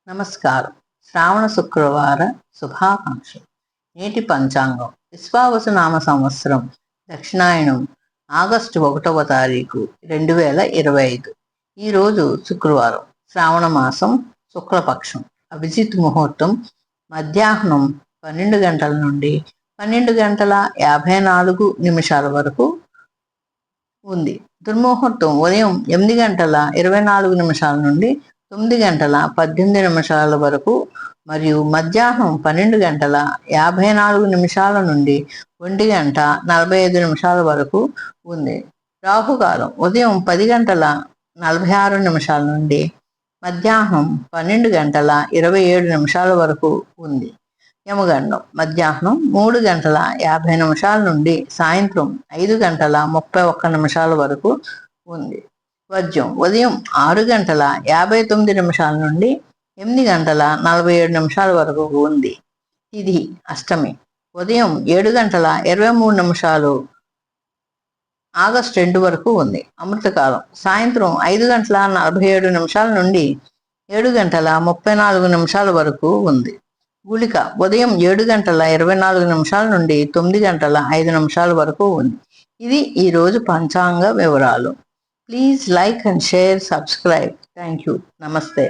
నమస్కారం. శ్రావణ శుక్రవార శుభాకాంక్షలు. నేటి పంచాంగం విశ్వావసు నామ సంవత్సరం దక్షిణాయనం ఆగస్టు 1వ తారీఖు 2025. ఈరోజు శుక్రవారం, శ్రావణ మాసం శుక్లపక్షం, అభిజిత్ ముహూర్తం మధ్యాహ్నం 12 గంటల నుండి 12 గంటల 54 వరకు ఉంది. దుర్ముహూర్తం ఉదయం 8 గంటల 24 నుండి 9 గంటల 18 వరకు మరియు మధ్యాహ్నం 12 గంటల 54 నుండి 1 గంట 45 వరకు ఉంది. రాహుకాలం ఉదయం 10 గంటల 46 నుండి మధ్యాహ్నం 12 గంటల 27 వరకు ఉంది. యమగండం మధ్యాహ్నం 3 గంటల 50 నుండి సాయంత్రం 5 గంటల 31 వరకు ఉంది. వర్జ్యం ఉదయం 6 గంటల 59 నుండి 8 గంటల 47 వరకు ఉంది. తిథి అష్టమి ఉదయం 7 గంటల 23 ఆగస్టు 2 వరకు ఉంది. అమృతకాలం సాయంత్రం 5 గంటల 47 నుండి 7 గంటల 34 వరకు ఉంది. గుళిక ఉదయం 7 గంటల 24 నుండి 9 గంటల 5 వరకు ఉంది. ఇది ఈరోజు పంచాంగ వివరాలు. Please like and share, subscribe. Thank you. నమస్తే.